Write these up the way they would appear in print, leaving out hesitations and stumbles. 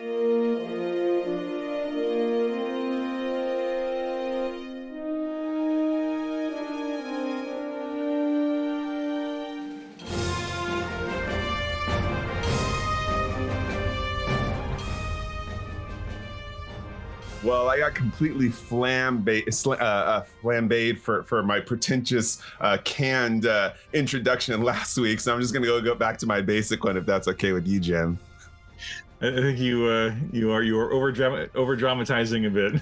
Well, I got completely flambéed for my pretentious canned introduction last week, so I'm just gonna go back to my basic one if that's okay with you, Jim. I think you are over dramatizing a bit.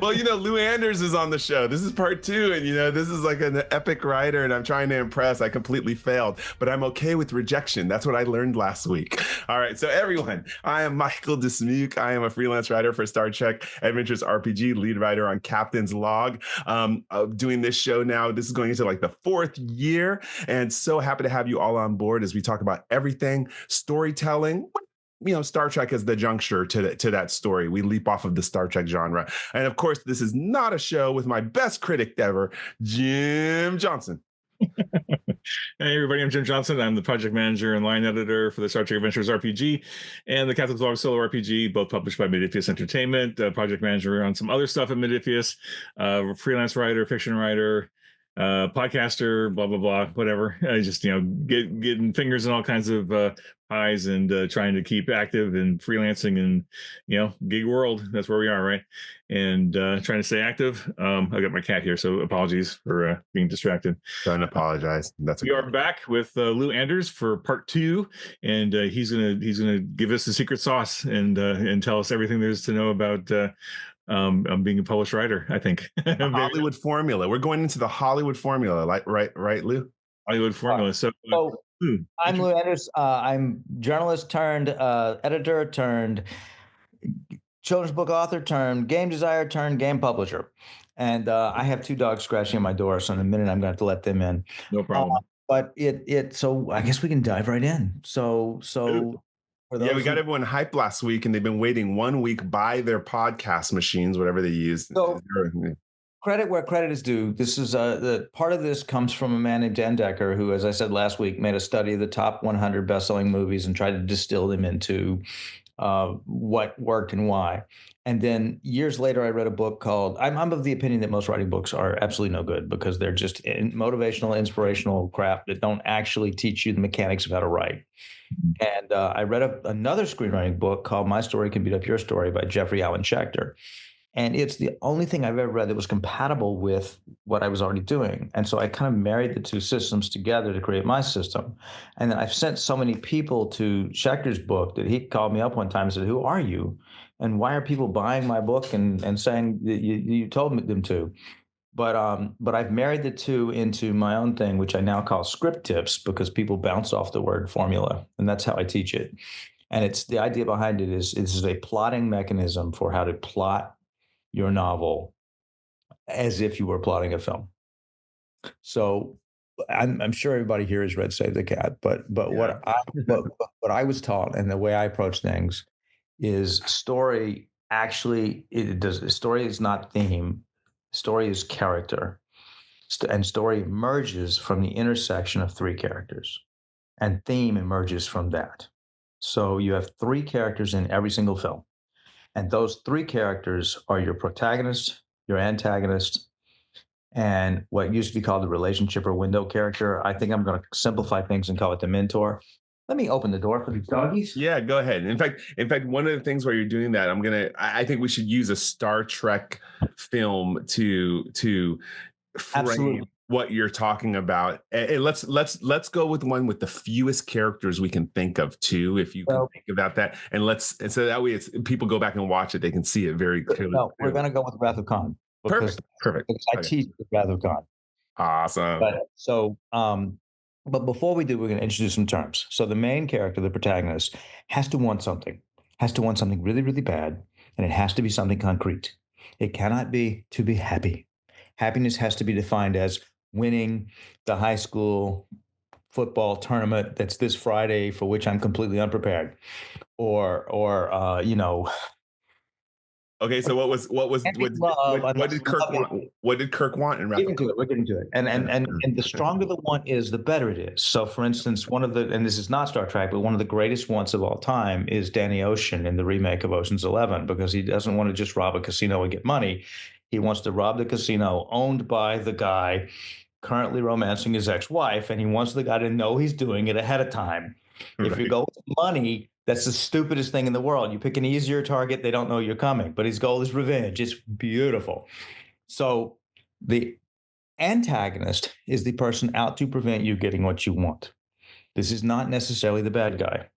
Well, Lou Anders is on the show. This is part 2, and this is like an epic writer, and I'm trying to impress. I completely failed, but I'm okay with rejection. That's what I learned last week. All right, so everyone, I am Michael Dismuke. I am a freelance writer for Star Trek Adventures RPG, lead writer on Captain's Log. Doing this show now. This is going into like the 4th year, and so happy to have you all on board as we talk about everything storytelling. Star Trek is the juncture to that story. We leap off of the Star Trek genre. And of course, this is not a show with my best critic ever, Jim Johnson. Hey everybody, I'm Jim Johnson. I'm the project manager and line editor for the Star Trek Adventures RPG and the Captain's Log solo RPG, both published by Modiphius Entertainment. Project manager on some other stuff at Modiphius, freelance writer, fiction writer, podcaster, blah blah blah, whatever. I just getting fingers in all kinds of pies and trying to keep active and freelancing and gig world. That's where we are, right? And trying to stay active. I got my cat here, so apologies for being distracted. Don't apologize. We are back with Lou Anders for part 2, and he's gonna give us the secret sauce and tell us everything there is to know about being a published writer, I think. Hollywood formula. We're going into the Hollywood formula, like right, Lou? Hollywood formula. So I'm Lou Anders. I'm journalist turned editor turned children's book author turned game designer turned game publisher. And I have 2 dogs scratching at my door, so in a minute I'm going to have to let them in. No problem. But so I guess we can dive right in. So yeah, we got everyone hyped last week, and they've been waiting 1 week by their podcast machines, whatever they use. So, credit where credit is due. This is the part of this comes from a man named Dan Decker, who, as I said last week, made a study of the top 100 best-selling movies and tried to distill them into what worked and why. And then years later, I read a book called, I'm of the opinion that most writing books are absolutely no good because they're just motivational, inspirational crap that don't actually teach you the mechanics of how to write. And I read another screenwriting book called My Story Can Beat Up Your Story by Jeffrey Allen Schechter. And it's the only thing I've ever read that was compatible with what I was already doing. And so I kind of married the 2 systems together to create my system. And then I've sent so many people to Schechter's book that he called me up one time and said, "Who are you? And why are people buying my book and saying that you told them to?" But I've married the 2 into my own thing, which I now call script tips, because people bounce off the word formula. And that's how I teach it. And it's the idea behind it is a plotting mechanism for how to plot your novel as if you were plotting a film. So I'm sure everybody here has read Save the Cat, but yeah. what I was taught and the way I approach things is story is not theme. Story is character. And story emerges from the intersection of 3 characters. And theme emerges from that. So you have 3 characters in every single film. And those 3 characters are your protagonist, your antagonist, and what used to be called the relationship or window character. I think I'm going to simplify things and call it the mentor. Let me open the door for these doggies. Yeah, go ahead. In fact, one of the things where you're doing that, I think we should use a Star Trek film to frame Absolutely. What you're talking about. And let's go with one with the fewest characters we can think of too, if you can think about that. And so that way people go back and watch it, they can see it very clearly. No, we're going to go with Wrath of Khan. Perfect. Because I teach Wrath of Khan. Awesome. But before we do, we're going to introduce some terms. So the main character, the protagonist, has to want something really, really bad, and it has to be something concrete. It cannot be to be happy. Happiness has to be defined as winning the high school football tournament that's this Friday for which I'm completely unprepared, or Okay, so what did Kirk want in Wrath of Khan? We're getting to it. And the stronger the want is, the better it is. So for instance, and this is not Star Trek, but one of the greatest wants of all time is Danny Ocean in the remake of Ocean's 11, because he doesn't want to just rob a casino and get money. He wants to rob the casino owned by the guy currently romancing his ex-wife, and he wants the guy to know he's doing it ahead of time. If you go with money, that's the stupidest thing in the world. You pick an easier target, they don't know you're coming. But his goal is revenge. It's beautiful. So the antagonist is the person out to prevent you getting what you want. This is not necessarily the bad guy.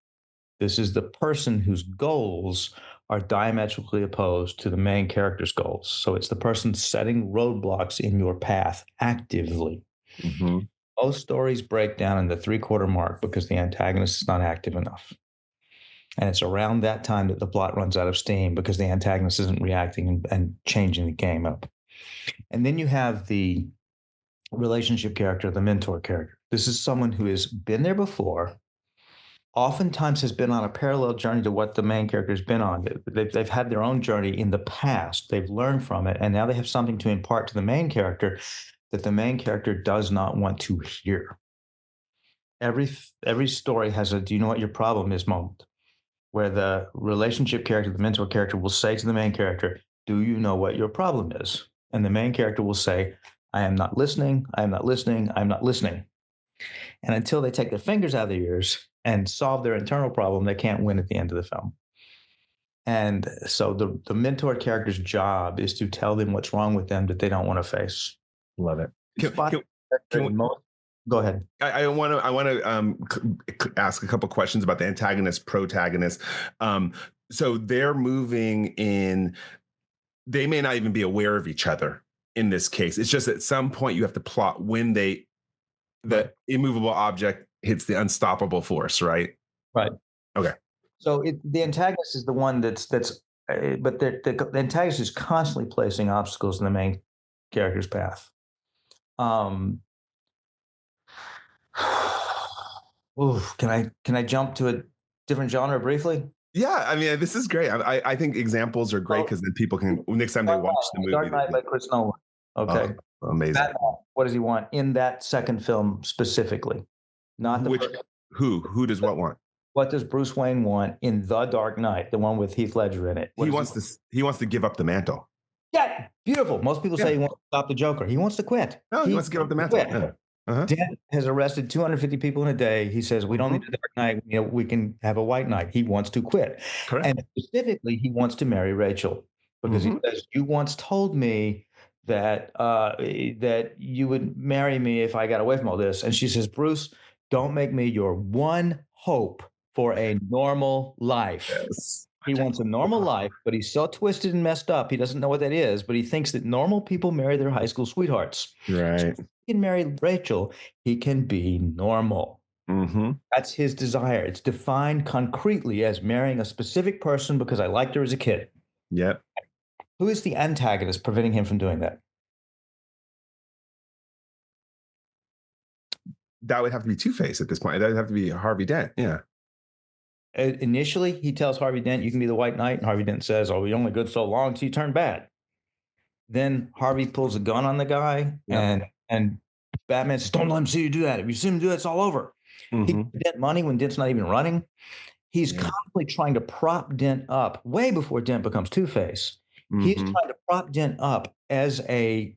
This is the person whose goals are diametrically opposed to the main character's goals. So it's the person setting roadblocks in your path actively. Mm-hmm. Most stories break down in the 3/4 mark because the antagonist is not active enough. And it's around that time that the plot runs out of steam, because the antagonist isn't reacting and changing the game up. And then you have the relationship character, the mentor character. This is someone who has been there before, oftentimes has been on a parallel journey to what the main character has been on. They've had their own journey in the past. They've learned from it, and now they have something to impart to the main character that the main character does not want to hear. Every story has a "do you know what your problem is" moment, where the relationship character, the mentor character, will say to the main character, "Do you know what your problem is?" And the main character will say, "I am not listening, I am not listening, I'm not listening." And until they take their fingers out of their ears and solve their internal problem, they can't win at the end of the film. And so the mentor character's job is to tell them what's wrong with them that they don't want to face. Love it. Go ahead. I want to ask a couple questions about the antagonist, protagonist. So they're moving in. They may not even be aware of each other in this case. It's just at some point you have to plot when the immovable object hits the unstoppable force, right? Right. Okay. So the antagonist is the one but the antagonist is constantly placing obstacles in the main character's path. Can I jump to a different genre briefly? Yeah, I mean, this is great. I think examples are great because then people can, next time they watch the movie. Dark Knight by Chris Nolan. Okay. Oh, amazing. Batman, what does he want in that second film specifically? Not the Which first. who does what want? What does Bruce Wayne want in The Dark Knight, the one with Heath Ledger in it? He wants to give up the mantle. Yeah, beautiful. Most people say he wants to stop the Joker. He wants to quit. No, he wants to give up the mantle. Yeah. Uh-huh. Dent has arrested 250 people in a day. He says, we don't need a Dark Knight. We can have a White Knight. He wants to quit. Correct. And specifically, he wants to marry Rachel because he says, you once told me that you would marry me if I got away from all this. And she says, Bruce, don't make me your one hope for a normal life. Yes. He wants a normal life, but he's so twisted and messed up. He doesn't know what that is, but he thinks that normal people marry their high school sweethearts. Right. So if he can marry Rachel, he can be normal. Mm-hmm. That's his desire. It's defined concretely as marrying a specific person because I liked her as a kid. Yep. Who is the antagonist preventing him from doing that? That would have to be Two-Face at this point. That would have to be Harvey Dent. Yeah. Initially, he tells Harvey Dent, you can be the White Knight. And Harvey Dent says, oh, you're only good so long until you turn bad. Then Harvey pulls a gun on the guy, and Batman says, don't let him see you do that. If you see him do it, it's all over. He gives Dent money when Dent's not even running. He's constantly trying to prop Dent up way before Dent becomes Two-Face. He's trying to prop Dent up as a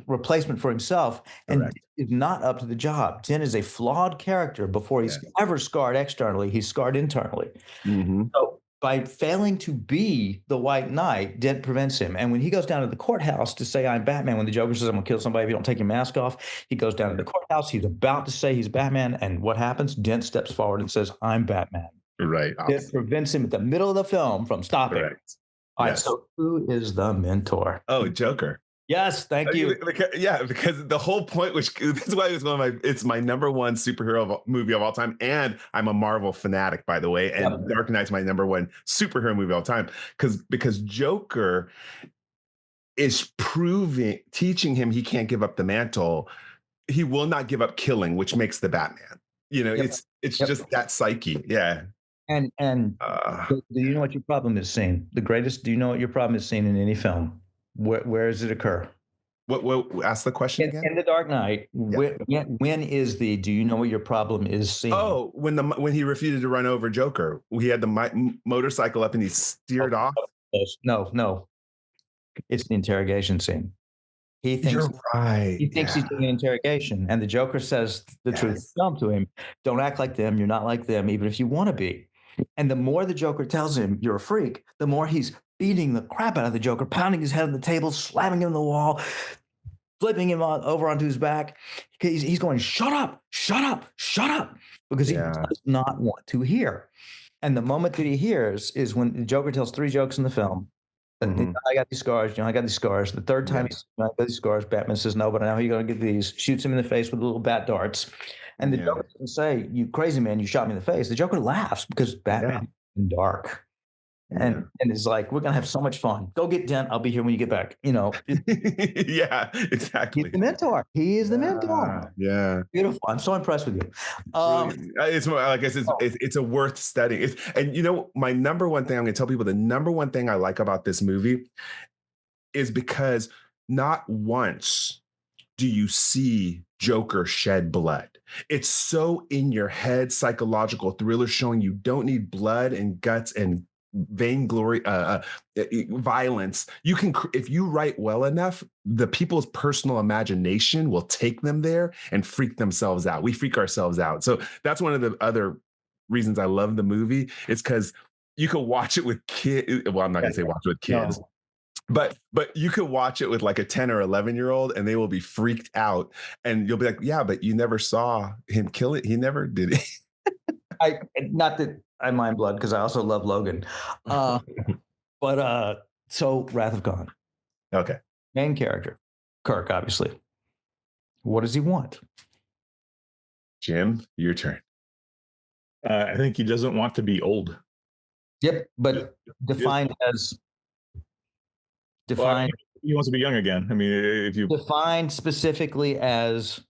replacement for himself, and Dent is not up to the job. Dent is a flawed character. Before he's ever scarred externally, he's scarred internally. So by failing to be the White Knight, Dent prevents him. And when he goes down to the courthouse to say, I'm Batman, when the Joker says, I'm going to kill somebody if you don't take your mask off, he goes down to the courthouse. He's about to say he's Batman. And what happens? Dent steps forward and says, I'm Batman. Right. Dent prevents him at the middle of the film from stopping. Correct. All right. So who is the mentor? Oh, Joker. Yes, thank you. Because the whole point, which this is why it's my number one superhero movie of all time, and I'm a Marvel fanatic, by the way, and Dark Knight's my number one superhero movie of all time, because Joker is teaching him he can't give up the mantle. He will not give up killing, which makes the Batman. It's just that psyche. Yeah. And Uh, do you know what your problem is seen? The greatest. Do you know what your problem is seen in any film? Where does it occur? what? Ask the question again. In The Dark Knight, Yeah. when is the do you know what your problem is seen? Oh, when he refused to run over Joker, he had the motorcycle up and he steered off. No, it's the interrogation scene. He thinks You're right. he's doing an interrogation, and the Joker says the truth to him. Don't act like them. You're not like them, even if you want to be. And the more the Joker tells him you're a freak, the more he's beating the crap out of the Joker, pounding his head on the table, slamming him on the wall, flipping him over onto his back. He's going, shut up, shut up, shut up, because he does not want to hear. And the moment that he hears is when the Joker tells 3 jokes in the film. And I got these scars, I got these scars. The third time he's I got these scars, Batman says, no, but now you're going to get these. Shoots him in the face with little bat darts. And the Joker doesn't say, you crazy man, you shot me in the face. The Joker laughs because Batman is in dark. And it's like, we're going to have so much fun. Go get Dent. I'll be here when you get back. Yeah, exactly. He's the mentor. He is the mentor. Yeah. Beautiful. I'm so impressed with you. It's like I said, it's a worth studying. And my number one thing I'm going to tell people, the number one thing I like about this movie is because not once do you see Joker shed blood. It's so in your head, psychological thriller showing you don't need blood and guts and vainglory, violence. You can, if you write well enough, the people's personal imagination will take them there and freak themselves out. We freak ourselves out. So that's one of the other reasons I love the movie. It's because you can watch it with kids. Well, I'm not gonna say watch it with kids. No. But you could watch it with like a 10 or 11-year-old and they will be freaked out. And you'll be like, yeah, but you never saw him kill it. He never did it. Not that I mind blood, because I also love Logan. So Wrath of Khan. Okay. Main character, Kirk, obviously. What does he want? Jim, your turn. I think he doesn't want to be old. Yep, but defined as... Defined. Well, he wants to be young again. I mean, if you defined specifically as,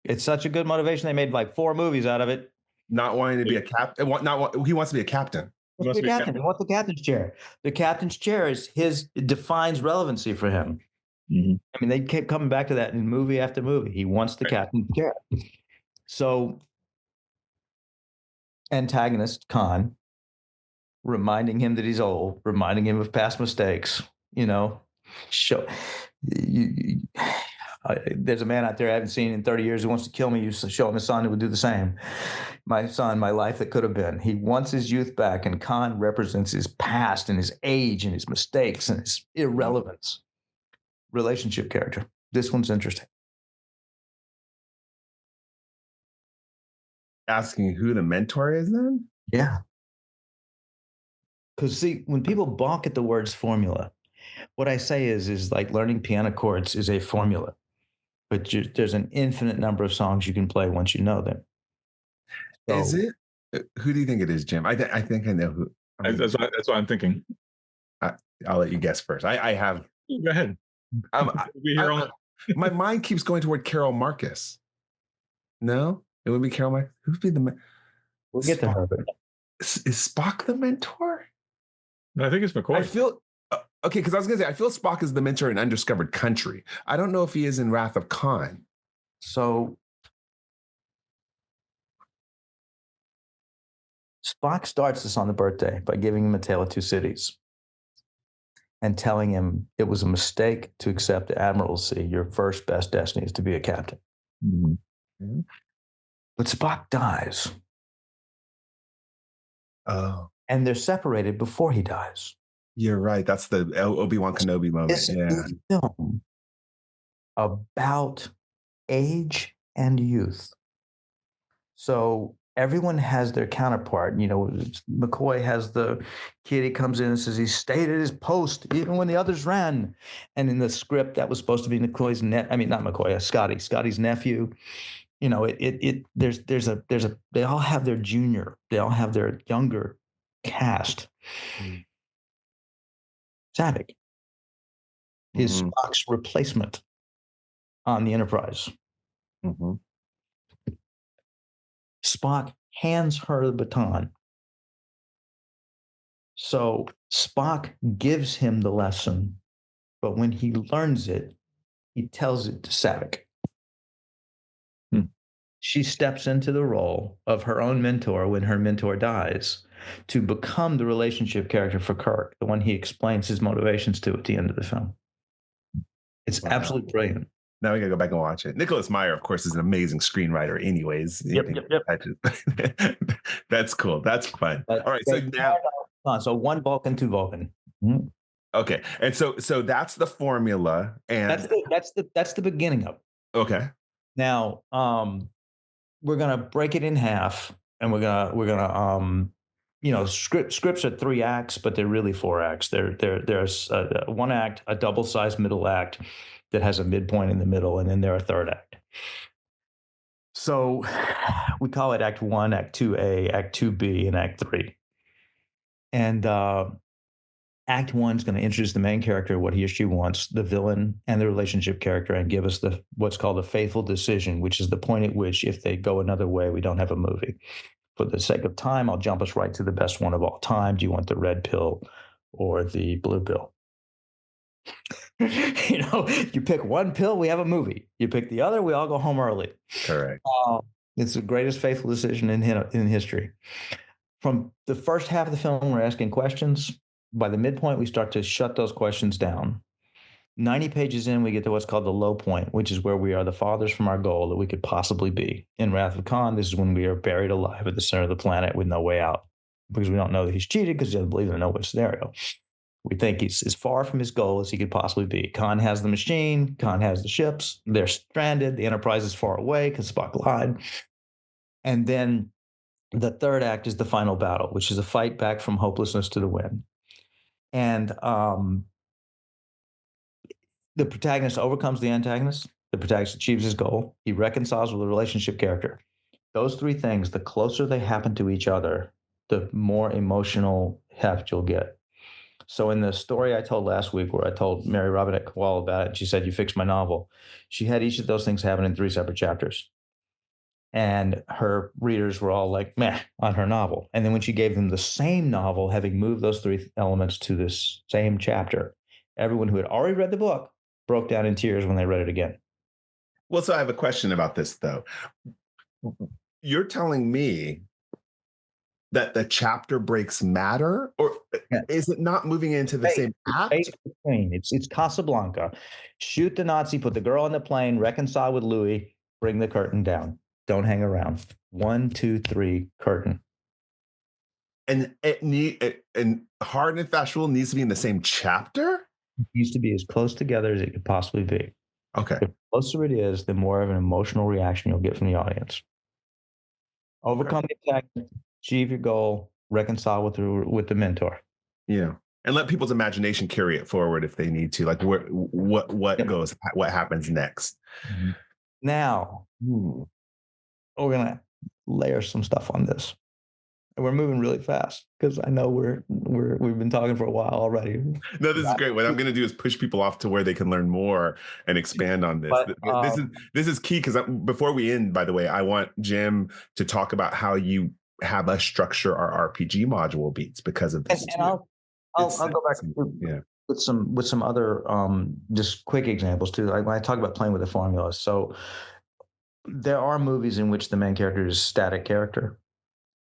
it's such a good motivation. They made like 4 movies out of it. Not wanting to be a captain. He wants to be a captain. He wants the captain's chair. The captain's chair defines relevancy for him. Mm-hmm. I mean, they kept coming back to that in movie after movie. He wants the captain's chair. So, antagonist Khan, reminding him that he's old, reminding him of past mistakes, there's a man out there I haven't seen in 30 years who wants to kill me. You show him his son who would do the same. My son, my life that could have been. He wants his youth back, and Khan represents his past and his age and his mistakes and his irrelevance. Relationship character. This one's interesting. Asking who the mentor is then? Yeah. Because see, when people balk at the words formula, what I say is like learning piano chords is a formula, but there's an infinite number of songs you can play once you know them. So, is it? Who do you think it is, Jim? I think I know who. That's what I'm thinking. I'll let you guess first. I have. Go ahead. My mind keeps going toward Carol Marcus. No, it would be Carol Marcus. Who'd be the? We'll get to her. Is Spock the mentor? No, I think it's McCoy. I feel okay because I was gonna say I feel Spock is the mentor in Undiscovered Country. I don't know if he is in Wrath of Khan. So Spock starts this on the birthday by giving him A Tale of Two Cities and telling him it was a mistake to accept the admiralty. Your first best destiny is to be a captain. Mm-hmm. But Spock dies. Oh. And they're separated before he dies. You're right. That's the Obi-Wan Kenobi moment. This is a film about age and youth. So everyone has their counterpart. McCoy has the kid. He comes in and says he stayed at his post even when the others ran. And in the script, that was supposed to be McCoy's Scotty's nephew. They all have their junior. They all have their younger cast. Savick is Spock's replacement on the Enterprise. Mm-hmm. Spock hands her the baton. So Spock gives him the lesson, but when he learns it, he tells it to Saavik. She steps into the role of her own mentor when her mentor dies to become the relationship character for Kirk, the one he explains his motivations to at the end of the film. It's absolutely brilliant. Now we gotta go back and watch it. Nicholas Meyer, of course, is an amazing screenwriter anyways. Yep. That's cool. That's fun. All right. So now, so one Vulcan, two Vulcan. Okay. And so that's the formula. And that's the beginning of it. Okay. Now, we're gonna break it in half, and we're gonna scripts are 3 acts, but they're really 4 acts. There's one act, a double-sized middle act that has a midpoint in the middle, and then there's a third act. So we call it Act 1, Act 2A, Act 2B, and Act 3. And Act 1 is going to introduce the main character, what he or she wants, the villain, and the relationship character, and give us what's called a faithful decision, which is the point at which, if they go another way, we don't have a movie. For the sake of time, I'll jump us right to the best one of all time. Do you want the red pill or the blue pill? You pick one pill, we have a movie. You pick the other, we all go home early. Correct. It's the greatest faithful decision in history. From the first half of the film, we're asking questions. By the midpoint, we start to shut those questions down. 90 pages in, we get to what's called the low point, which is where we are the farthest from our goal that we could possibly be. In Wrath of Khan, this is when we are buried alive at the center of the planet with no way out, because we don't know that he's cheated because he doesn't believe in a no-win scenario. We think he's as far from his goal as he could possibly be. Khan has the machine. Khan has the ships. They're stranded. The Enterprise is far away because Spock lied. And then the third act is the final battle, which is a fight back from hopelessness to the win. And the protagonist overcomes the antagonist. The protagonist achieves his goal. He reconciles with a relationship character. Those 3 things, the closer they happen to each other, the more emotional heft you'll get. So in the story I told last week, where I told Mary Robinette Kowal about it, she said, "You fixed my novel." She had each of those things happen in 3 separate chapters. And her readers were all like, meh, on her novel. And then when she gave them the same novel, having moved those 3 elements to this same chapter, everyone who had already read the book broke down in tears when they read it again. Well, so I have a question about this, though. You're telling me that the chapter breaks matter, or is it not moving into the same act? It's Casablanca. Shoot the Nazi, put the girl on the plane, reconcile with Louis, bring the curtain down. Don't hang around. 1, 2, 3, curtain. And and hard and fast rule needs to be in the same chapter? It needs to be as close together as it could possibly be. Okay. The closer it is, the more of an emotional reaction you'll get from the audience. Overcome the attack, achieve your goal, reconcile with the mentor. Yeah. And let people's imagination carry it forward if they need to. Like what happens next. Now, we're going to layer some stuff on this. And we're moving really fast because I know we've been talking for a while already. No, this is great. What I'm going to do is push people off to where they can learn more and expand on this. But, this is key, because before we end, by the way, I want Jim to talk about how you have us structure our RPG module beats because of this. And I'll go back with some other just quick examples too. Like when I talk about playing with the formula, so there are movies in which the main character is a static character.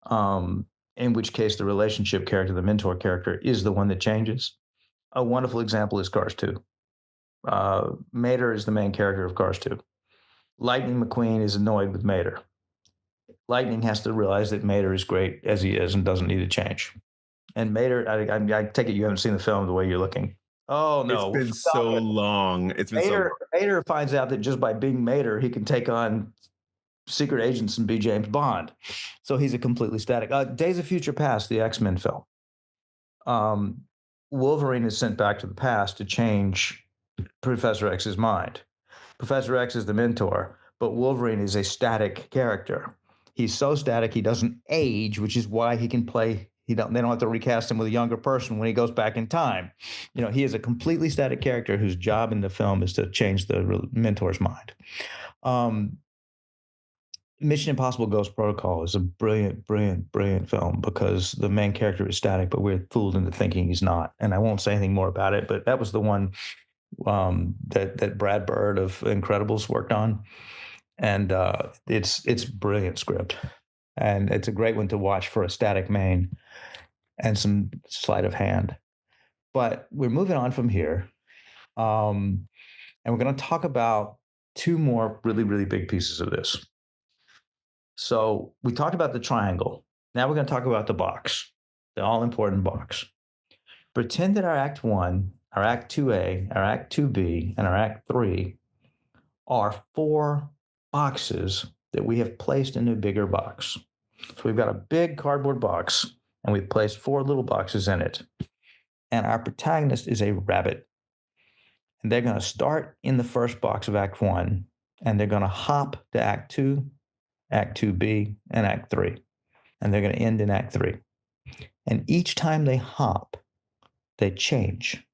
In which case the relationship character, the mentor character, is the one that changes. A wonderful example is Cars 2. Mater is the main character of Cars 2. Lightning McQueen is annoyed with Mater. Lightning has to realize that Mater is great as he is and doesn't need to change. And Mater, I take it you haven't seen the film the way you're looking. Oh, no. It's been so long. Mater finds out that just by being Mater, he can take on secret agents and be James Bond. So he's a completely static. Days of Future Past, the X-Men film. Wolverine is sent back to the past to change Professor X's mind. Professor X is the mentor, but Wolverine is a static character. He's so static he doesn't age, which is why he can play. They don't have to recast him with a younger person when he goes back in time. He is a completely static character whose job in the film is to change the mentor's mind. Mission Impossible Ghost Protocol is a brilliant, brilliant, brilliant film because the main character is static, but we're fooled into thinking he's not. And I won't say anything more about it, but that was the one that Brad Bird of Incredibles worked on, and it's brilliant script, and it's a great one to watch for a static main and some sleight of hand. But we're moving on from here, and we're going to talk about two more really, really big pieces of this. So we talked about the triangle. Now we're going to talk about the box, the all-important box. Pretend that our Act 1, our Act 2A, our Act 2B, and our Act 3 are 4 boxes that we have placed in a bigger box. So we've got a big cardboard box, and we've placed 4 little boxes in it. And our protagonist is a rabbit. And they're going to start in the first box of Act 1, and they're going to hop to Act 2, Act 2B, and Act 3. And they're going to end in Act 3. And each time they hop, they change.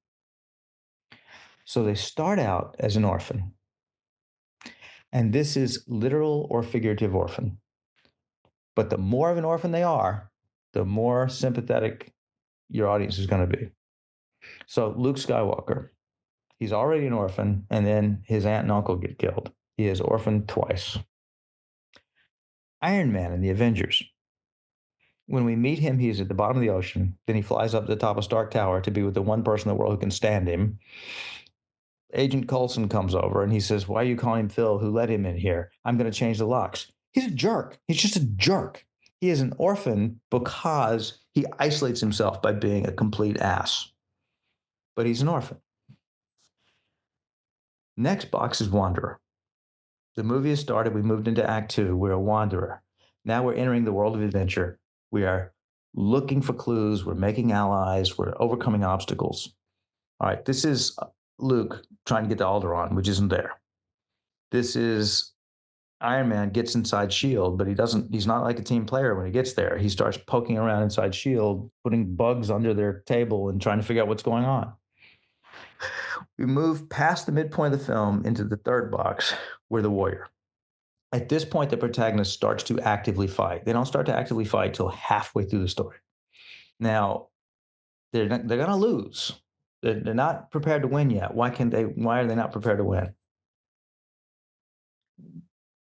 So they start out as an orphan. And this is literal or figurative orphan. But the more of an orphan they are, the more sympathetic your audience is going to be. So Luke Skywalker, he's already an orphan, and then his aunt and uncle get killed. He is orphaned twice. Iron Man in the Avengers. When we meet him, he's at the bottom of the ocean. Then he flies up to the top of Stark Tower to be with the one person in the world who can stand him. Agent Coulson comes over and he says, "Why are you calling him Phil? Who let him in here? I'm going to change the locks." He's a jerk. He's just a jerk. He is an orphan because he isolates himself by being a complete ass. But he's an orphan. Next box is Wanderer. The movie has started. We moved into Act 2. We're a wanderer. Now we're entering the world of adventure. We are looking for clues. We're making allies. We're overcoming obstacles. All right, this is Luke trying to get to Alderaan, which isn't there. This is Iron Man gets inside S.H.I.E.L.D., but he's not like a team player when he gets there. He starts poking around inside S.H.I.E.L.D., putting bugs under their table and trying to figure out what's going on. We move past the midpoint of the film into the third box. We're the warrior. At this point, the protagonist starts to actively fight. They don't start to actively fight till halfway through the story. Now, they're going to lose. They're not prepared to win yet. Why are they not prepared to win?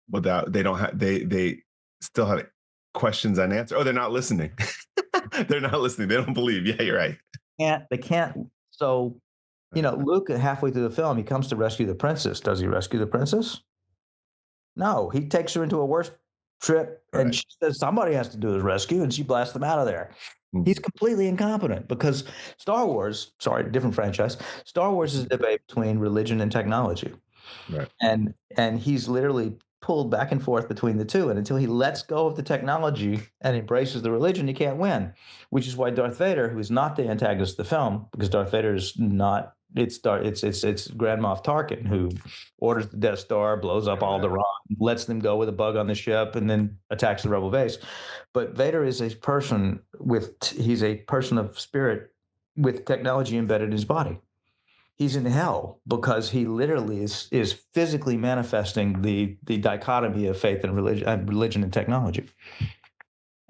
Without they still have questions unanswered. Oh, they're not listening. They're not listening. They don't believe. Yeah, you're right. They can't. So, Luke, halfway through the film, he comes to rescue the princess. Does he rescue the princess? No, he takes her into a worse trip, and she says somebody has to do his rescue, and she blasts them out of there. He's completely incompetent because Star Wars, different franchise. Star Wars is a debate between religion and technology. Right. And he's literally pulled back and forth between the two. And until he lets go of the technology and embraces the religion, he can't win, which is why Darth Vader, who is not the antagonist of the film, because Darth Vader is not, it's Grand Moff Tarkin who orders the Death Star, blows up Alderaan, lets them go with a bug on the ship, and then attacks the rebel base. But Vader is a person he's a person of spirit with technology embedded in his body. He's in hell because he literally is physically manifesting the dichotomy of faith and religion and technology.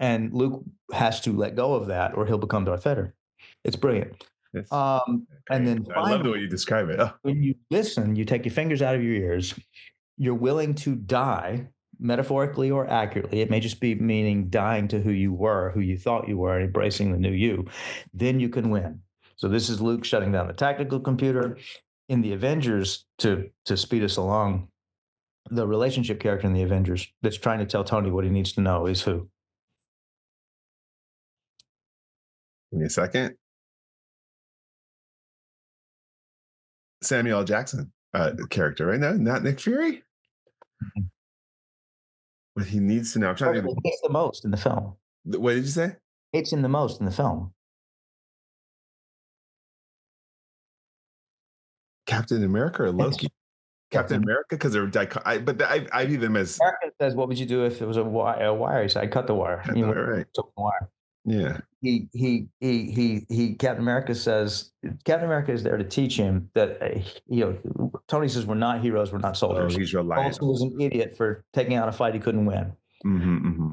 And Luke has to let go of that or he'll become Darth Vader. It's brilliant. And then finally, I love the way you describe it. When you listen, you take your fingers out of your ears, you're willing to die, metaphorically or accurately. It may just be meaning dying to who you were, who you thought you were, and embracing the new you. Then you can win. So this is Luke shutting down the tactical computer. In the Avengers, to speed us along, the relationship character in the Avengers that's trying to tell Tony what he needs to know is who? Give me a second. Samuel L. Jackson character, right? No, not Nick Fury. What he needs to know. I'm trying to. Hates the most in the film. What did you say? Hates him the most in the film. Captain America or Loki? Captain America, because they're I view them as. America says, "What would you do if it was a wire?" He said, "I cut the wire." Right. Took the wire. Yeah. Captain America says, Captain America is there to teach him that, Tony says, we're not heroes, we're not Oh, soldiers. he's reliant. Coulson was an idiot for taking out a fight he couldn't win.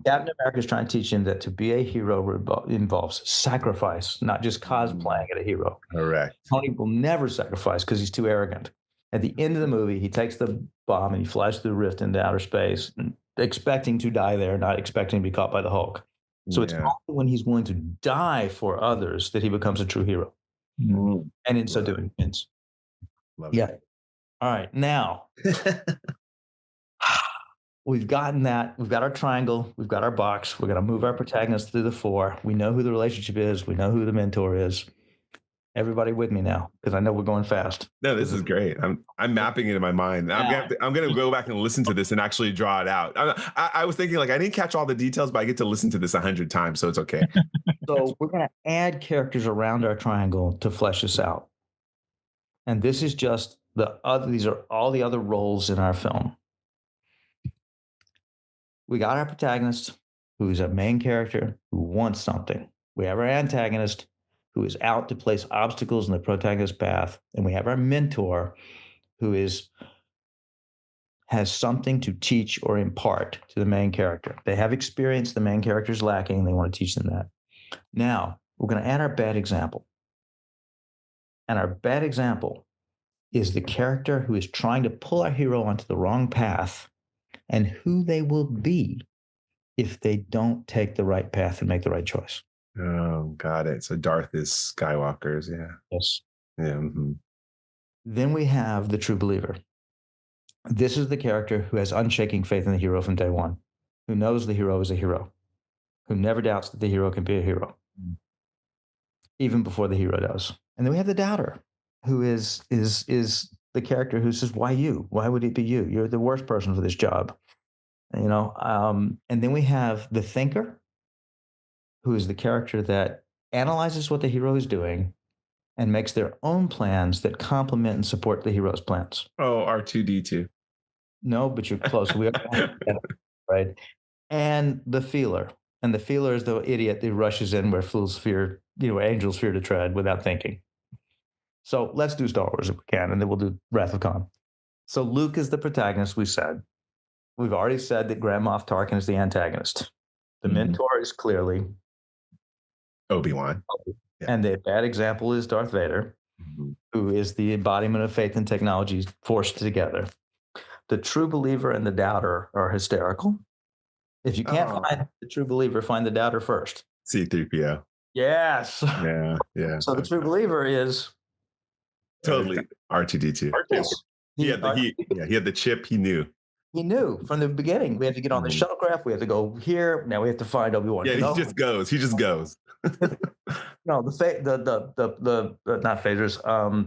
Captain America is trying to teach him that to be a hero involves sacrifice, not just cosplaying at a hero. Correct. Tony will never sacrifice because he's too arrogant. At the end of the movie, he takes the bomb and he flies through the rift into outer space, expecting to die there, not expecting to be caught by the Hulk. So it's only when he's willing to die for others that he becomes a true hero. And in so doing, wins. Yeah. All right. Now, we've gotten that. We've got our triangle. We've got our box. We're going to move our protagonist through the 4. We know who the relationship is. We know who the mentor is. Everybody with me now, because I know we're going fast. No, this is great. I'm mapping it in my mind. I'm going to go back and listen to this and actually draw it out. I was thinking, like, I didn't catch all the details, but I get to listen to this 100 times, so it's okay. So we're going to add characters around our triangle to flesh this out. And this is just these are all the other roles in our film. We got our protagonist, who's a main character who wants something. We have our antagonist, who is out to place obstacles in the protagonist's path. And we have our mentor, who has something to teach or impart to the main character. They have experience the main character is lacking, and they want to teach them that. Now, we're going to add our bad example. And our bad example is the character who is trying to pull our hero onto the wrong path, and who they will be if they don't take the right path and make the right choice. Oh, got it. So Darth is Skywalker's, yeah. Yes. Yeah. Then we have the true believer. This is the character who has unshaking faith in the hero from day one, who knows the hero is a hero, who never doubts that the hero can be a hero, even before the hero does. And then we have the doubter, who is the character who says, "Why you? Why would it be you? You're the worst person for this job." And then we have the thinker, who is the character that analyzes what the hero is doing and makes their own plans that complement and support the hero's plans. Oh, R2D2. No, but you're close. We are right. And the feeler. And the feeler is the idiot that rushes in where fools fear, angels fear to tread without thinking. So let's do Star Wars if we can, and then we'll do Wrath of Khan. So Luke is the protagonist, we said. We've already said that Grand Moff Tarkin is the antagonist. The mentor is clearly Obi-Wan. Yeah. And the bad example is Darth Vader, who is the embodiment of faith and technology forced together. The true believer and the doubter are hysterical. If you can't find the true believer, find the doubter first. C-3PO. Yes. Yeah. So the true believer is totally R2D2. Yes. He had the chip. He knew. He knew from the beginning. We have to get on the shuttlecraft. We have to go here. Now we have to find Obi-Wan. Yeah, he just goes. No, the not phasers.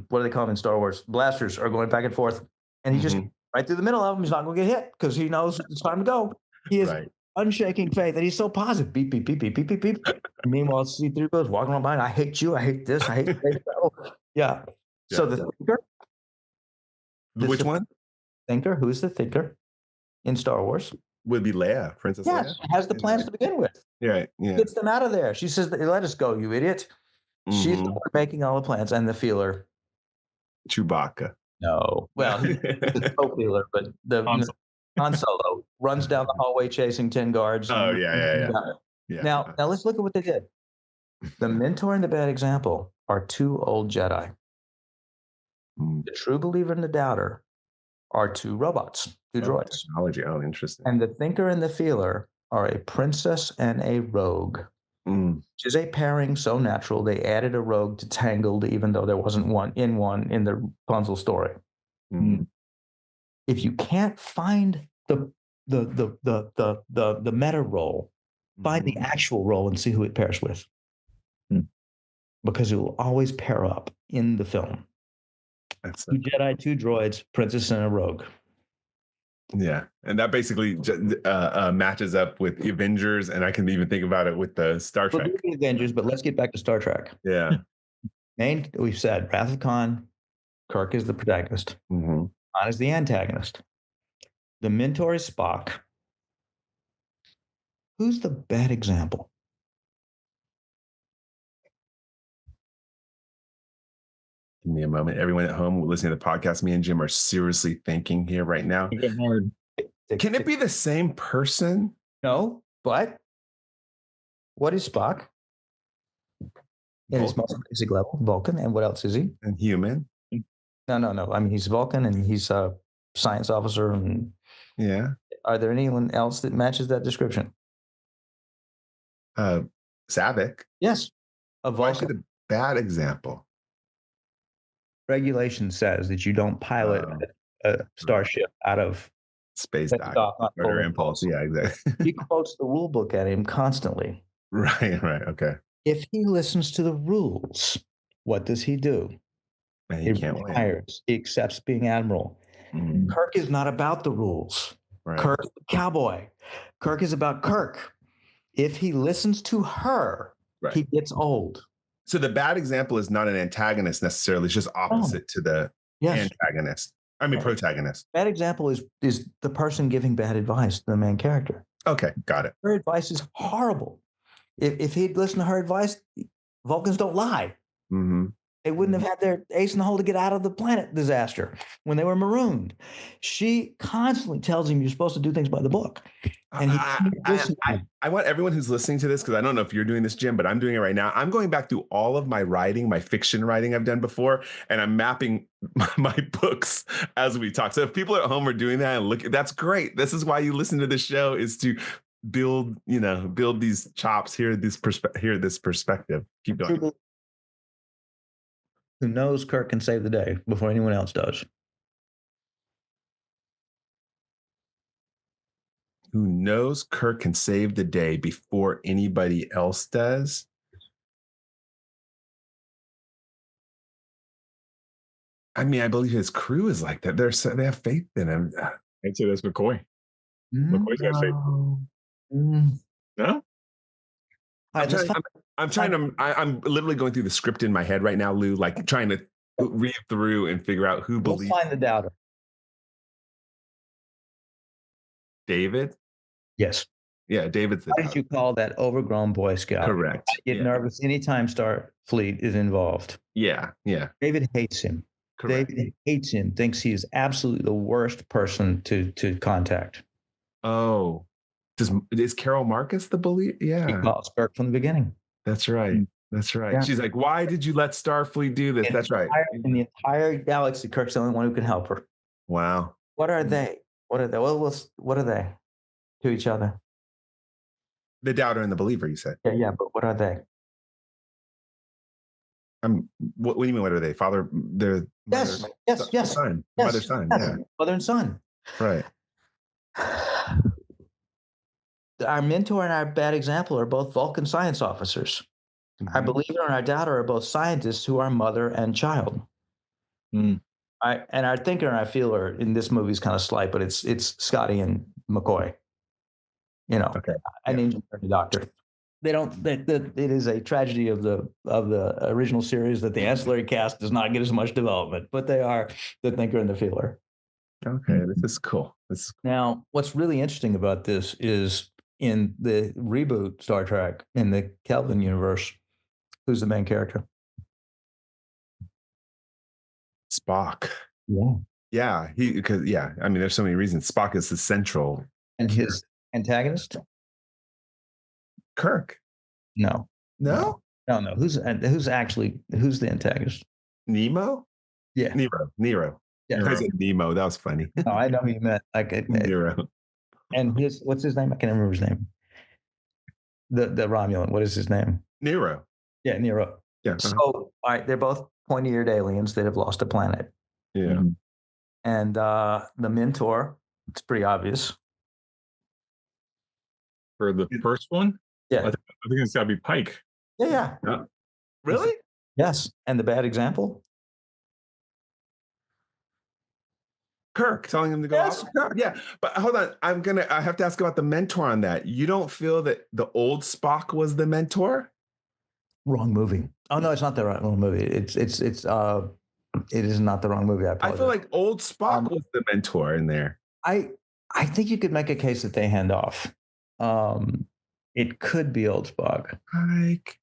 What do they call them in Star Wars? Blasters are going back and forth, and he just right through the middle of them. He's not going to get hit because he knows it's time to go. He is unshaking faith, and he's so positive. Beep beep beep beep beep beep beep. Meanwhile, C-3PO is walking around behind. I hate you. I hate this. I hate this. Yeah. So the thinker. Which one? Thinker. Who's the thinker in Star Wars? Would be Leia, Princess Leia. Yes, has the plans to begin with. Yeah. Gets them out of there. She says, "Let us go, you idiot." She's the one making all the plans, and the feeler. Chewbacca. No, well, he's the co-feeler, but the Han Solo runs down the hallway chasing 10 guards. Oh yeah. Now let's look at what they did. The mentor and the bad example are 2 old Jedi. The true believer and the doubter are 2 robots, 2 droids. Technology. Oh, interesting. And the thinker and the feeler are a princess and a rogue, which is a pairing so natural they added a rogue to Tangled, even though there wasn't one in the Rapunzel story. If you can't find the meta role, find the actual role and see who it pairs with, because it will always pair up in the film. That's 2 Jedi, 2 droids, princess and a rogue. Yeah, and that basically matches up with the Avengers, and I can even think about it with the Star Trek. The Avengers, but let's get back to Star Trek. Yeah. We've said Wrath of Khan, Kirk is the protagonist. Khan is the antagonist. The mentor is Spock. Who's the bad example? Give me a moment. Everyone at home listening to the podcast, me and Jim are seriously thinking here right now. Hard. Can it be the same person? No, but what is Spock? At his most basic level, Vulcan. And what else is he? And human. No. I mean, he's Vulcan and he's a science officer. And yeah. Are there anyone else that matches that description? Savick. Yes. A Vulcan. Why is it a bad example? Regulation says that you don't pilot a starship out of space dock or impulse. Yeah, exactly. He quotes the rule book at him constantly. Right. Okay. If he listens to the rules, what does he do? And he can't retires. He accepts being admiral. Mm-hmm. Kirk is not about the rules. Right. Kirk is a cowboy. Kirk is about Kirk. If he listens to her, he gets old. So the bad example is not an antagonist necessarily. It's just opposite to the antagonist. I mean, protagonist. Bad example is the person giving bad advice to the main character. Okay, got it. Her advice is horrible. If he'd listened to her advice, Vulcans don't lie. Mm-hmm. They wouldn't have had their ace in the hole to get out of the planet disaster when they were marooned. She constantly tells him you're supposed to do things by the book. And I want everyone who's listening to this, because I don't know if you're doing this, Jim, but I'm doing it right now. I'm going back through all of my writing, my fiction writing I've done before, and I'm mapping my books as we talk. So if people at home are doing that, and that's great. This is why you listen to the show, is to build these chops, hear this perspective. Keep going. Who knows Kirk can save the day before anyone else does? Who knows Kirk can save the day before anybody else does? I mean, I believe his crew is like that. They have faith in him. I'd say that's McCoy. McCoy's got faith. No? I'm literally going through the script in my head right now, Lou, like trying to read through and figure out who believes. We'll find the doubter. David? Yes. Yeah, David's the doubter. Why did you call that overgrown Boy Scout? Correct. I get nervous anytime Starfleet is involved. Yeah. David hates him. Correct. David hates him, thinks he is absolutely the worst person to contact. Oh. Is Carol Marcus the believer? Yeah. He calls Kirk from the beginning. That's right. Yeah. She's like, why did you let Starfleet do this? That's right. In the entire galaxy, Kirk's the only one who can help her. Wow. What are they? What are they? Well, what are they to each other? The doubter and the believer, you said. Yeah, but what are they? What do you mean, what are they? Father, they're yes. Son. Yes. Mother, son, yes. yeah. Mother and son. Right. Our mentor and our bad example are both Vulcan science officers. Mm-hmm. Our believer and our doubter are both scientists who are mother and child. And our thinker and our feeler in this movie is kind of slight, but it's Scotty and McCoy. An engineer and a doctor. It is a tragedy of the original series that the ancillary cast does not get as much development, but they are the thinker and the feeler. Okay, this is cool. Now, what's really interesting about this is in the reboot Star Trek, in the Kelvin universe, who's the main character? Spock. Yeah. I mean, there's so many reasons. Spock is the central. And his antagonist? Kirk. No. Who's the antagonist? Nemo? Yeah. Nero. Yeah. I said Nemo. That was funny. No, I know who you meant. Nero. And what's his name? I can't remember his name. The Romulan. What is his name? Nero. Yeah, Nero. Yeah. So, all right, they're both pointy-eared aliens that have lost a planet. Yeah. And the mentor, it's pretty obvious. For the first one? Yeah. I think it's got to be Pike. Yeah. Really? Yes. And the bad example? Kirk telling him to go off. Yeah, but hold on. I have to ask about the mentor on that. You don't feel that the old Spock was the mentor? Wrong movie. Oh no, it's not the wrong movie. It is not the wrong movie. I feel like old Spock was the mentor in there. I think you could make a case that they hand off. It could be old Spock. Pike.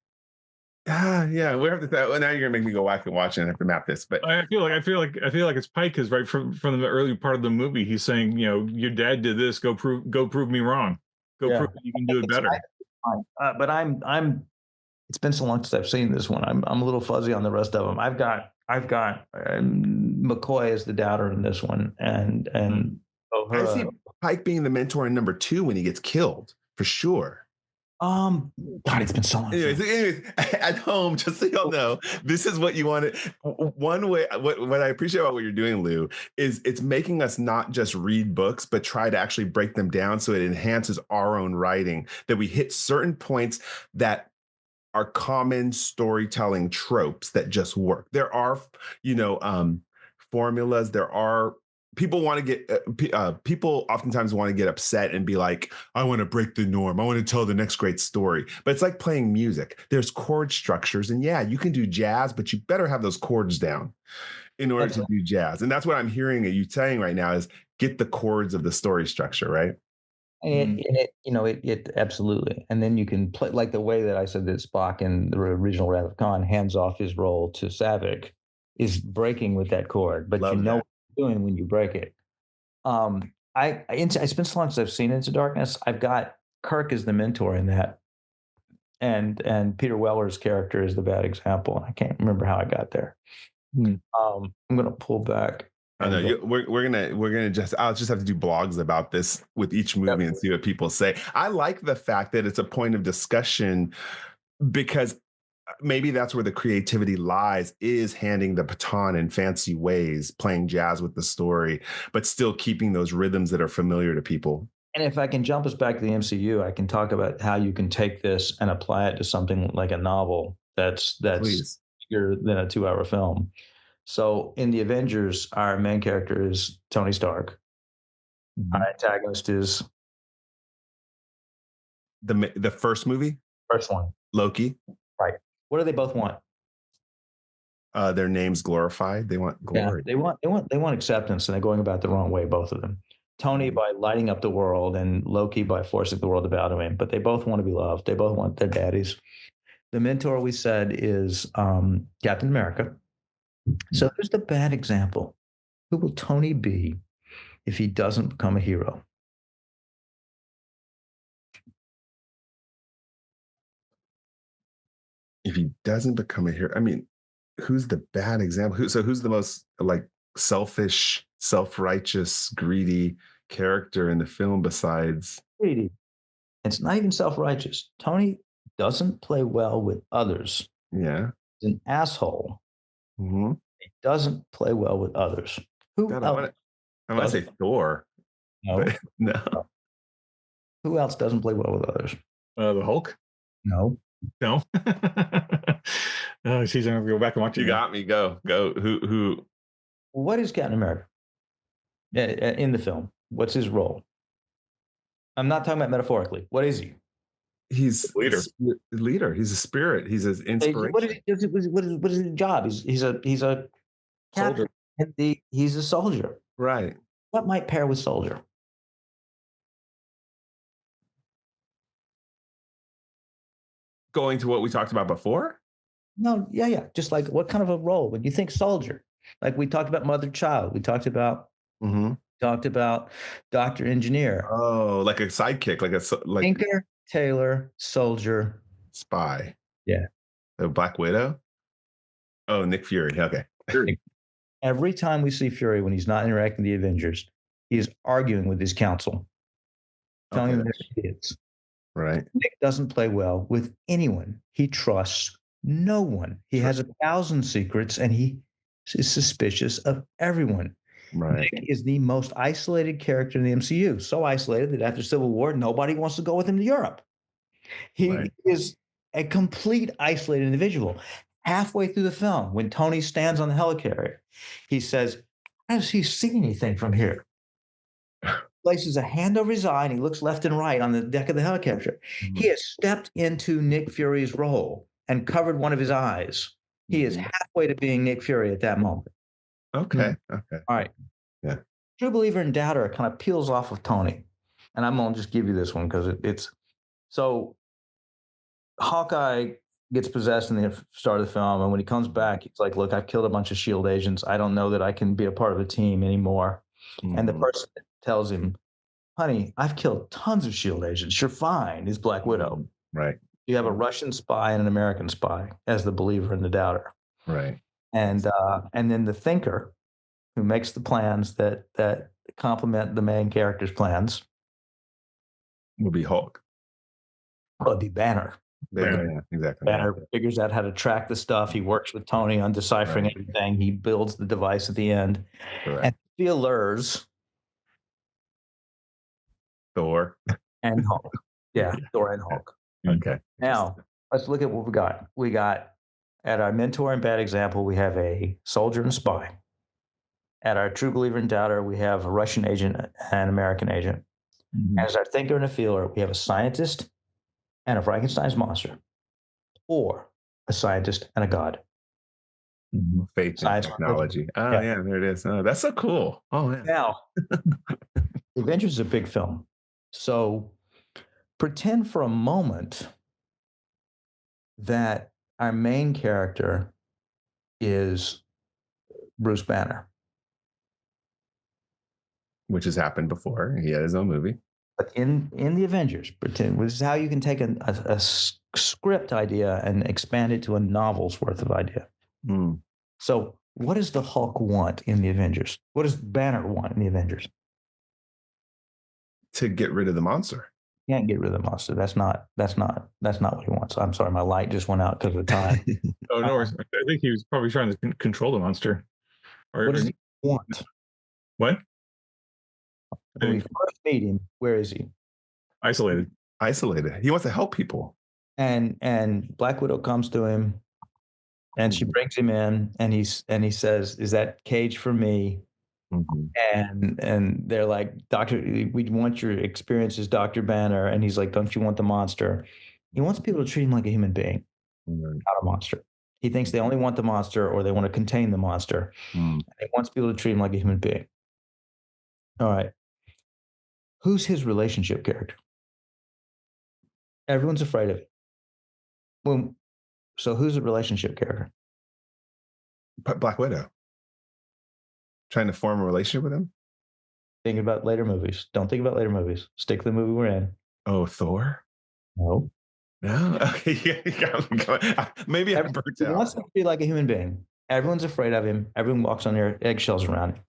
Yeah, we have to. Well, now you're gonna make me go back and watch it and have to map this. But I feel like it's Pike, because right from the early part of the movie, he's saying, your dad did this. Go prove me wrong. Go Yeah. prove that you can do it better. But I'm. It's been so long since I've seen this one. I'm a little fuzzy on the rest of them. I've got McCoy as the doubter in this one, and I see Pike being the mentor in number 2 when he gets killed for sure. God, it's been so long. Anyways, at home, just so y'all know, this is what you wanted. One way, what I appreciate about what you're doing, Lou, is it's making us not just read books, but try to actually break them down so it enhances our own writing, that we hit certain points that are common storytelling tropes that just work. There are, formulas. There are people want to get people oftentimes want to get upset and be like, I want to break the norm. I want to tell the next great story. But it's like playing music. There's chord structures, and yeah, you can do jazz, but you better have those chords down in order to do jazz. And that's what I'm hearing you saying right now is get the chords of the story structure, right? It absolutely. And then you can play like the way that I said that Spock in the original Wrath of Khan hands off his role to Savick is breaking with that chord, but what you're doing when you break it. It's been so long since I've seen Into Darkness. I've got Kirk as the mentor in that, and Peter Weller's character is the bad example. I can't remember how I got there. I'm going to pull back. I know we're gonna I'll just have to do blogs about this with each movie and see what people say. I like the fact that it's a point of discussion because maybe that's where the creativity lies, is handing the baton in fancy ways, playing jazz with the story, but still keeping those rhythms that are familiar to people. And if I can jump us back to the MCU, I can talk about how you can take this and apply it to something like a novel that's bigger than a 2-hour film. So in the Avengers, our main character is Tony Stark. Mm-hmm. Our antagonist is the first movie? First one. Loki. Right. What do they both want? Their names glorified. They want glory. Yeah, they want acceptance, and they're going about the wrong way, both of them. Tony by lighting up the world, and Loki by forcing the world to bow to him. But they both want to be loved. They both want their daddies. The mentor, we said, is Captain America. So here's the bad example. Who will Tony be if he doesn't become a hero? If he doesn't become a hero, I mean, who's the bad example? Who's the most like selfish, self-righteous, greedy character in the film besides greedy? It's not even self-righteous. Tony doesn't play well with others. Yeah. He's an asshole. Mm-hmm. He doesn't play well with others. Who else? I want to say Thor. No. No. Who else doesn't play well with others? The Hulk? No. No. Oh, she's gonna go back and watch it. You got me. Go. Who? What is Captain America in the film? What's his role? I'm not talking about metaphorically. What is he? He's leader. He's a spirit. He's an inspiration. What is his job? He's a soldier. He's a soldier. Right. What might pair with soldier? Going to what we talked about before? No, yeah. Just like what kind of a role? When you think soldier, like we talked about mother child, we talked about doctor engineer. Oh, like a sidekick, like thinker, tailor, soldier, spy. Yeah. The Black Widow. Oh, Nick Fury. Okay. Every time we see Fury when he's not interacting with the Avengers, he is arguing with his council, telling them they're idiots. Right. Nick doesn't play well with anyone. He trusts no one. He has 1,000 secrets, and he is suspicious of everyone. Right. Nick is the most isolated character in the MCU. So isolated that after Civil War, nobody wants to go with him to Europe. He is a complete isolated individual. Halfway through the film, when Tony stands on the helicarrier, he says, "How does he see anything from here?" Places a hand over his eye and he looks left and right on the deck of the helicopter. Mm-hmm. He has stepped into Nick Fury's role and covered one of his eyes. He is halfway to being Nick Fury at that moment. Okay. Okay. All right. Yeah. True Believer and Doubter kind of peels off of Tony. And I'm going to just give you this one because it's so Hawkeye gets possessed in the start of the film, and when he comes back, he's like, "Look, I've killed a bunch of Shield agents. I don't know that I can be a part of a team anymore." And the person tells him, "Honey, I've killed tons of Shield agents. You're fine." Is Black Widow. Right. You have a Russian spy and an American spy as the believer and the doubter. Right. And then the thinker who makes the plans that complement the main character's plans Will be Hulk. would be Banner. Yeah, exactly. Banner figures out how to track the stuff. He works with Tony on deciphering everything. He builds the device at the end. Correct. And feelers Thor and Hulk. Yeah, Thor and Hulk. Okay. Now, let's look at what we got. We got, at our mentor and bad example, we have a soldier and a spy. At our true believer and doubter, we have a Russian agent and American agent. As our thinker and a feeler, we have a scientist and a Frankenstein's monster, or a scientist and a god. Faith and technology. Oh, yeah, there it is. Oh, that's so cool. Oh, yeah. Now, The Avengers is a big film. So pretend for a moment that our main character is Bruce Banner. Which has happened before. He had his own movie. But in the Avengers, pretend this is how you can take a script idea and expand it to a novel's worth of idea. So what does the Hulk want in the Avengers? What does Banner want in the Avengers? To get rid of the monster. Can't get rid of the monster. That's not what he wants. I'm sorry, my light just went out because of the time. Oh no, I think he was probably trying to control the monster. What does he want? What? When we first meet him, where is he? Isolated. He wants to help people. And Black Widow comes to him, and she brings him in, and he says, "Is that cage for me?" And they're like, "Doctor, we want your experience as Dr. Banner." And he's like, "Don't you want the monster?" He wants people to treat him like a human being, not a monster. He thinks they only want the monster, or they want to contain the monster. He wants people to treat him like a human being. All right. Who's his relationship character? Everyone's afraid of it. Well, so who's the relationship character? Black Widow. Trying to form a relationship with him? Think about later movies. Don't think about later movies. Stick to the movie we're in. Oh, Thor? No. No? Okay, yeah. Maybe I burnt out. He wants to be like a human being. Everyone's afraid of him. Everyone walks on their eggshells around him.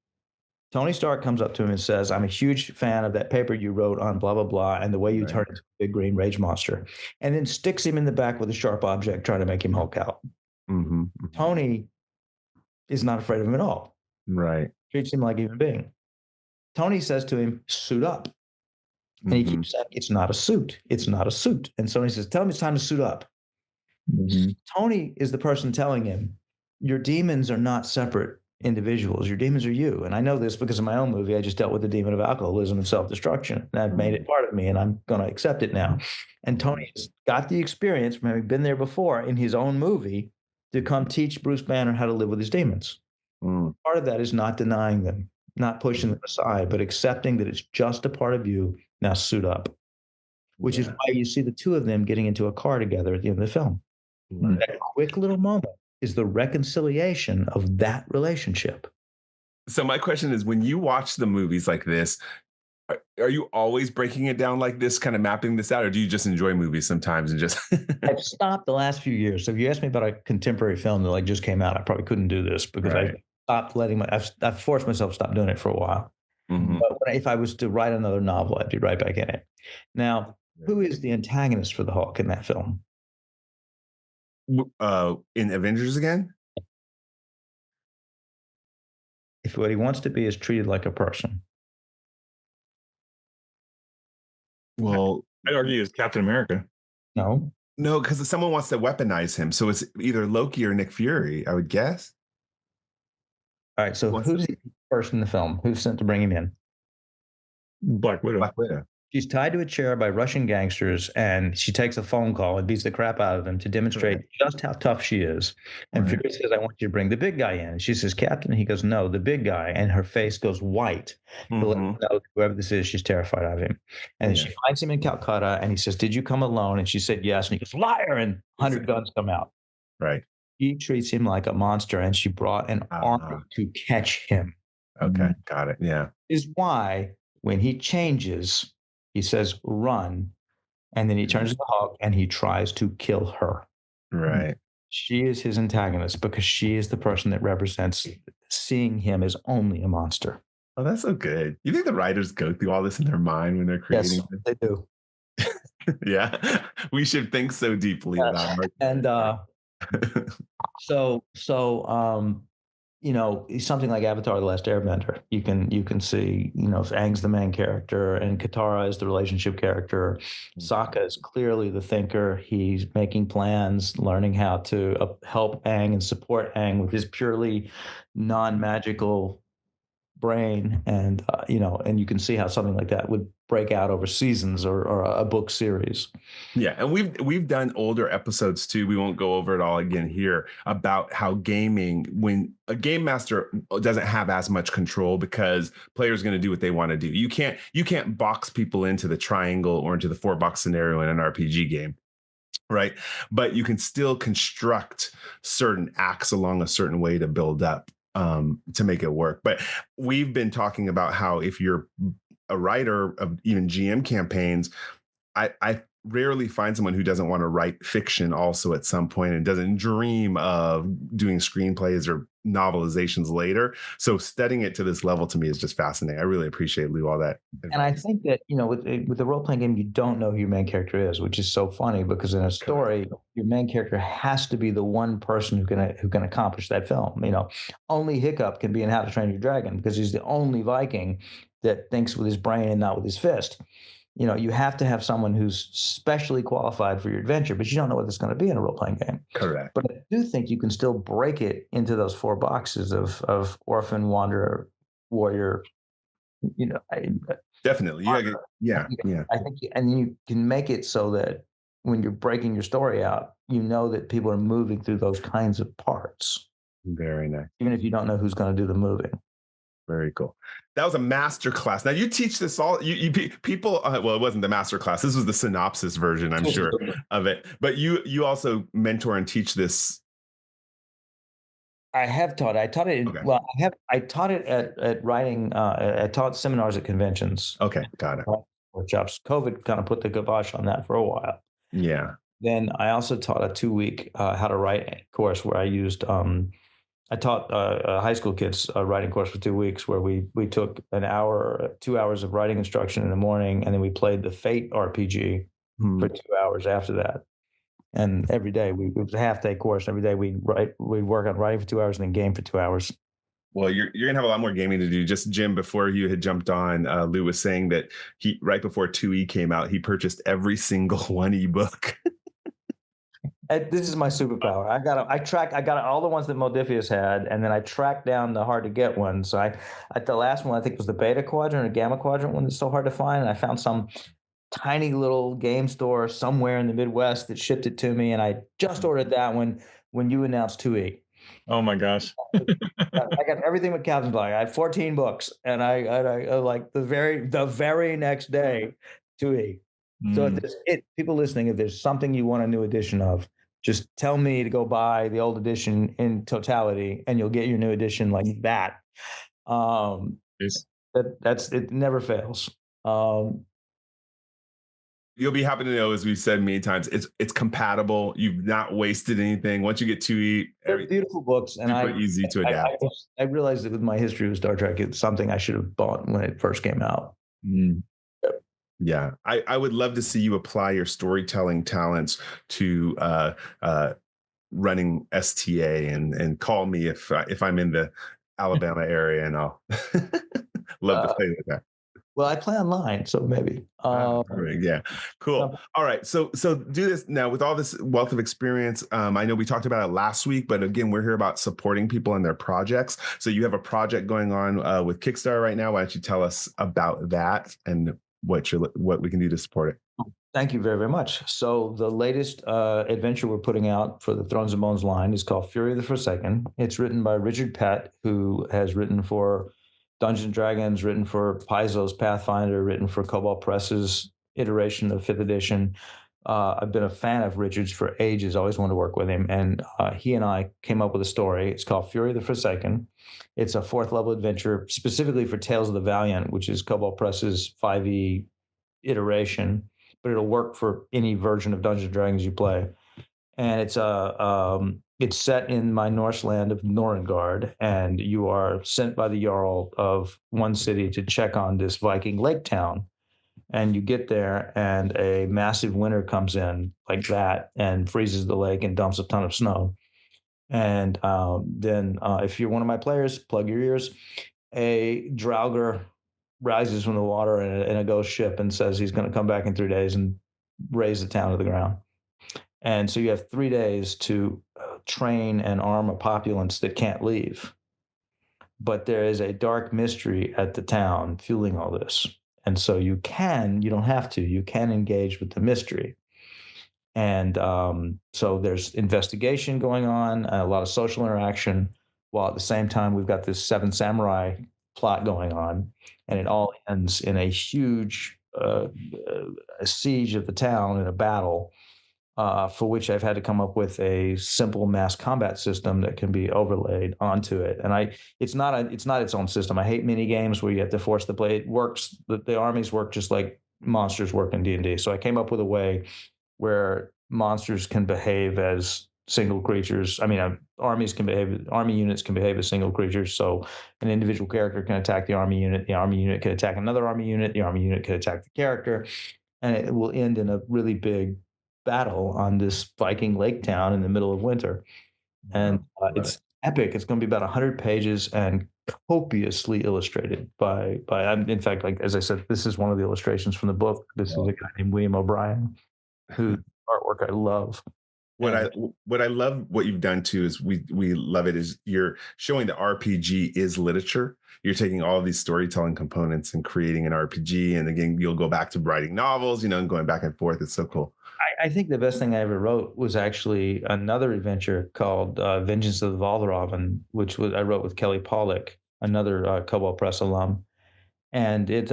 Tony Stark comes up to him and says, "I'm a huge fan of that paper you wrote on blah, blah, blah, and the way you turned into a big green rage monster." And then sticks him in the back with a sharp object, trying to make him Hulk out. Tony is not afraid of him at all. Right. Treats him like a human being. Tony says to him, "Suit up." And he keeps saying, "It's not a suit. It's not a suit." And Tony says, "Tell him it's time to suit up." Tony is the person telling him, "Your demons are not separate individuals. Your demons are you." And I know this because in my own movie, I just dealt with the demon of alcoholism and self-destruction. And I've made it part of me, and I'm going to accept it now. And Tony has got the experience from having been there before in his own movie to come teach Bruce Banner how to live with his demons. Part of that is not denying them, not pushing them aside, but accepting that it's just a part of you. Now suit up, which is why you see the two of them getting into a car together at the end of the film. That quick little moment is the reconciliation of that relationship. So my question is, when you watch the movies like this, are you always breaking it down like this, kind of mapping this out, or do you just enjoy movies sometimes and just? I've stopped the last few years. So if you ask me about a contemporary film that like just came out, I probably couldn't do this because I stopped I've forced myself to stop doing it for a while. But if I was to write another novel, I'd be right back in it. Now, who is the antagonist for the Hulk in that film? In Avengers again? If what he wants to be is treated like a person. Well, I'd argue it's Captain America. No, because someone wants to weaponize him. So it's either Loki or Nick Fury, I would guess. All right. So who's the person in the film? Who's sent to bring him in? Black Widow. Black Widow. She's tied to a chair by Russian gangsters, and she takes a phone call and beats the crap out of them to demonstrate just how tough she is. And Fury says, "I want you to bring the big guy in." She says, "Captain." He goes, "No, the big guy." And her face goes white to let him know whoever this is, she's terrified of him. And she finds him in Calcutta, and he says, "Did you come alone?" And she said, "Yes." And he goes, "Liar!" And 100 guns come out. Right. She treats him like a monster, and she brought an army to catch him. Okay, got it. Yeah. Is why when he changes, he says, "Run." And then he turns to the Hulk and he tries to kill her. Right. She is his antagonist because she is the person that represents seeing him as only a monster. Oh, that's so good. You think the writers go through all this in their mind when they're creating? Yes, they do. Yeah, we should think so deeply about it. And you know, something like Avatar: The Last Airbender, you can see, you know, Aang's the main character and Katara is the relationship character. Sokka is clearly the thinker. He's making plans, learning how to help Aang and support Aang with his purely non-magical brain. And you know, and you can see how something like that would break out over seasons or a book series. Yeah, and we've done older episodes too. We won't go over it all again here about how gaming, when a game master doesn't have as much control because players going to do what they want to do. You can't box people into the triangle or into the 4-box scenario in an RPG game. Right. But you can still construct certain acts along a certain way to build up to make it work. But we've been talking about how if you're a writer of even GM campaigns, I rarely find someone who doesn't want to write fiction also at some point and doesn't dream of doing screenplays or novelizations later. So studying it to this level to me is just fascinating. I really appreciate, Lou, all that advice. And I think that, you know, with the role-playing game, you don't know who your main character is, which is so funny because in a story, your main character has to be the one person who can accomplish that film. You know, only Hiccup can be in How to Train Your Dragon because he's the only Viking that thinks with his brain and not with his fist. You know, you have to have someone who's specially qualified for your adventure, but you don't know what it's going to be in a role-playing game. Correct. But I do think you can still break it into those 4 boxes of orphan, wanderer, warrior. You know, definitely. Yeah. I think, and you can make it so that when you're breaking your story out, you know that people are moving through those kinds of parts. Very nice. Even if you don't know who's going to do the moving. Very cool. That was a master class. Now you teach this all. You people. Well, it wasn't the master class. This was the synopsis version, I'm sure, of it. But you also mentor and teach this. I have taught. I taught it. Okay. Well, I taught it at writing. I taught seminars at conventions. Okay, got it. Workshops. COVID kind of put the kibosh on that for a while. Yeah. Then I also taught a 2-week how to write course where I used. I taught high school kids a writing course for 2 weeks where we took an hour, 2 hours of writing instruction in the morning, and then we played the Fate RPG for 2 hours after that. And every day it was a half-day course. Every day we work on writing for 2 hours and then game for 2 hours. Well, you're gonna have a lot more gaming to do. Just Jim, before you had jumped on, Lou was saying that he right before 2E came out, he purchased every single 1E book. This is my superpower. I got all the ones that Modifius had, and then I tracked down the hard to get ones. So the last one I think was the Beta Quadrant or Gamma Quadrant one that's so hard to find. And I found some tiny little game store somewhere in the Midwest that shipped it to me, and I just ordered that one when you announced 2E. Oh my gosh! I got everything with Captain's Log. I had 14 books, and I like the very next day 2E. So if people listening, if there's something you want a new edition of, just tell me to go buy the old edition in totality, and you'll get your new edition like that. That's it. Never fails. You'll be happy to know, as we've said many times, it's compatible. You've not wasted anything. Once you get 2E, they're beautiful books, and easy to adapt. I realized that with my history with Star Trek, it's something I should have bought when it first came out. Yeah, I would love to see you apply your storytelling talents to running STA and call me if I'm in the Alabama area, and I'll love to play with that. Well, I play online, so maybe. Yeah, cool. All right, so do this now with all this wealth of experience. I know we talked about it last week, but again, we're here about supporting people in their projects. So you have a project going on with Kickstarter right now. Why don't you tell us about that and what we can do to support it. Thank you very, very much. So the latest adventure we're putting out for the Thrones and Bones line is called Fury of the Forsaken. It's written by Richard Pett, who has written for Dungeons and Dragons, written for Paizo's Pathfinder, written for Cobalt Press's iteration of 5th edition. I've been a fan of Richard's for ages. I always wanted to work with him. And he and I came up with a story. It's called Fury of the Forsaken. It's a 4th level adventure specifically for Tales of the Valiant, which is Cobalt Press's 5e iteration, but it'll work for any version of Dungeons and Dragons you play. And it's set in my Norse land of Norengard, and you are sent by the Jarl of one city to check on this Viking lake town. And you get there, and a massive winter comes in like that and freezes the lake and dumps a ton of snow. And then, if you're one of my players, plug your ears. A Draugr rises from the water in a ghost ship and says he's going to come back in 3 days and raise the town to the ground. And so you have 3 days to train and arm a populace that can't leave. But there is a dark mystery at the town fueling all this. And so you don't have to, you can engage with the mystery. And so there's investigation going on, a lot of social interaction, while at the same time we've got this Seven Samurai plot going on. And it all ends in a huge a siege of the town in a battle, for which I've had to come up with a simple mass combat system that can be overlaid onto it. And it's not its own system. I hate mini games where you have to force the play. It works. The armies work just like monsters work in D&D. So I came up with a way where monsters can behave as single creatures. I mean, army units can behave as single creatures. So an individual character can attack the army unit can attack another army unit, the army unit can attack the character, and it will end in a really big battle on this Viking lake town in the middle of winter. And it's epic. It's going to be about 100 pages and copiously illustrated by in fact, like as I said, this is one of the illustrations from the book. This is a guy named William O'Brien, whose artwork I love. What I love what you've done too is we love it is you're showing that RPG is literature. You're taking all of these storytelling components and creating an RPG, and again you'll go back to writing novels, and going back and forth. It's so cool. I think the best thing I ever wrote was actually another adventure called Vengeance of the Valravan, which I wrote with Kelly Pollock, another Cobalt Press alum. And it's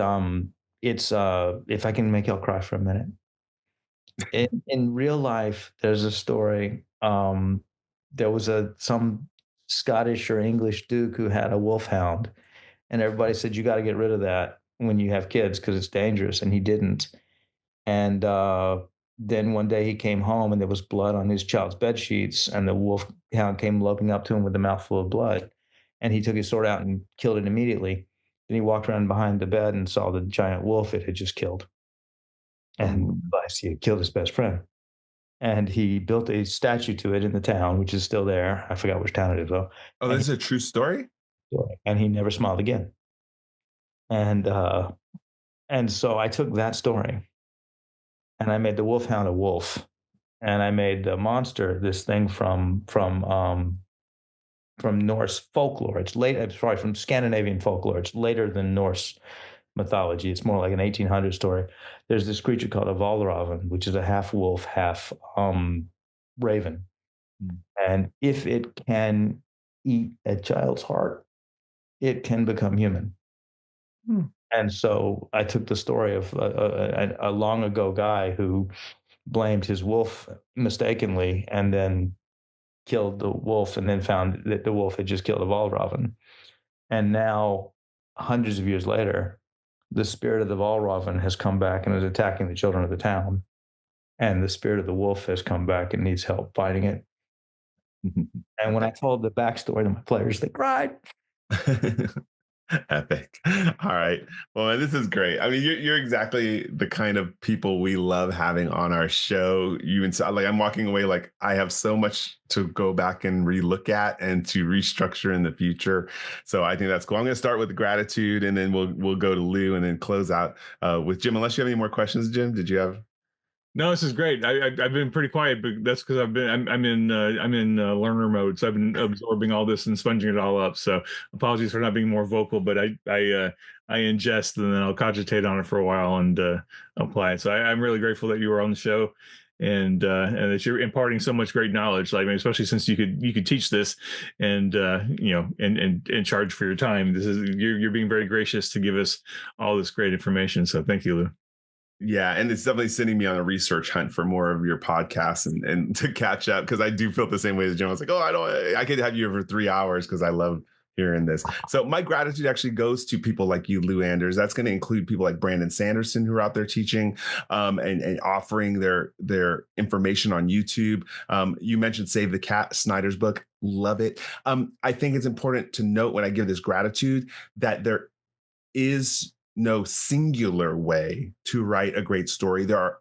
if I can make y'all cry for a minute. In real life, there's a story. There was some Scottish or English duke who had a wolfhound, and everybody said you got to get rid of that when you have kids because it's dangerous, and he didn't. And then one day he came home and there was blood on his child's bed sheets, and the wolfhound came loping up to him with a mouthful of blood, and he took his sword out and killed it immediately. Then he walked around behind the bed and saw the giant wolf it had just killed, and realized he had killed his best friend. And he built a statue to it in the town, which is still there. I forgot which town it is though. Oh, this is a true story? And he never smiled again. And so I took that story and I made the wolfhound a wolf, and I made the monster this thing from Norse folklore. It's from Scandinavian folklore. It's later than Norse mythology. It's more like an 1800 story. There's this creature called a Valravan, which is a half wolf, half raven. And if it can eat a child's heart, it can become human. And so I took the story of a long ago guy who blamed his wolf mistakenly and then killed the wolf, and then found that the wolf had just killed a Valravan. And now, hundreds of years later, the spirit of the Valravan has come back and is attacking the children of the town. And the spirit of the wolf has come back and needs help fighting it. And when I told the backstory to my players, they cried. Epic. All right. Well, this is great. I mean, you're exactly the kind of people we love having on our show. I'm walking away like I have so much to go back and relook at and to restructure in the future. So I think that's cool. I'm going to start with gratitude, and then we'll go to Lou, and then close out with Jim. Unless you have any more questions, Jim, did you have? No, this is great. I've been pretty quiet, but that's because I'm in learner mode, so I've been absorbing all this and sponging it all up. So apologies for not being more vocal, but I ingest and then I'll cogitate on it for a while and apply it. So I'm really grateful that you were on the show and that you're imparting so much great knowledge. Like, I mean, especially since you could teach this and and charge for your time. This is you're being very gracious to give us all this great information. So thank you, Lou. Yeah, and it's definitely sending me on a research hunt for more of your podcasts and to catch up, because I do feel the same way as Jim. I was like, oh, I could have you for 3 hours because I love hearing this. So my gratitude actually goes to people like you, Lou Anders. That's going to include people like Brandon Sanderson, who are out there teaching and offering their information on YouTube. You mentioned Save the Cat, Snyder's book. Love it. I think it's important to note when I give this gratitude that there is no singular way to write a great story. There are,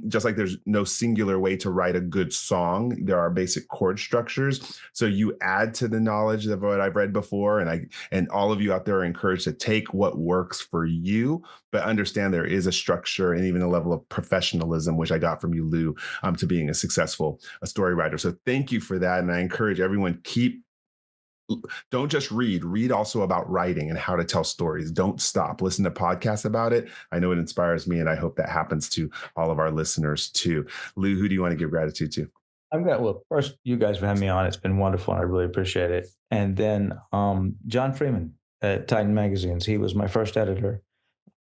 just like there's no singular way to write a good song, there are basic chord structures. So you add to the knowledge of what I've read before, and all of you out there are encouraged to take what works for you, but understand there is a structure and even a level of professionalism, which I got from you, Lou, to being a successful story writer. So thank you for that, and I encourage everyone, don't just read also about writing and how to tell stories. Don't stop. Listen to podcasts about it. I know it inspires me, and I hope that happens to all of our listeners too. Lou, who do you want to give gratitude to? Well, first, you guys for having me on. It's been wonderful, and I really appreciate it. And then John Freeman at Titan Magazines. He was my first editor.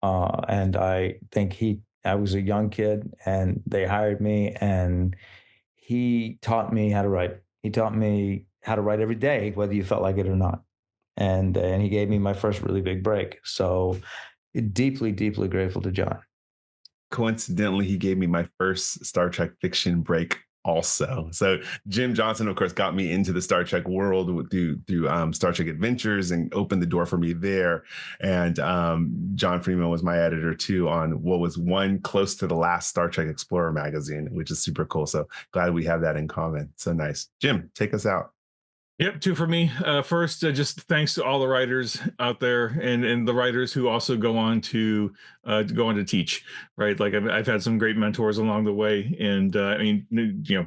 And I think I was a young kid, and they hired me, and he taught me how to write. He taught me how to write every day, whether you felt like it or not. And he gave me my first really big break. So deeply, deeply grateful to John. Coincidentally, he gave me my first Star Trek fiction break also. So Jim Johnson, of course, got me into the Star Trek world through Star Trek Adventures and opened the door for me there. And John Freeman was my editor too on what was one close to the last Star Trek Explorer magazine, which is super cool. So glad we have that in common. So nice. Jim, take us out. Yep, two for me. First, just thanks to all the writers out there and the writers who also go on to teach. Right, like I've had some great mentors along the way, and I mean,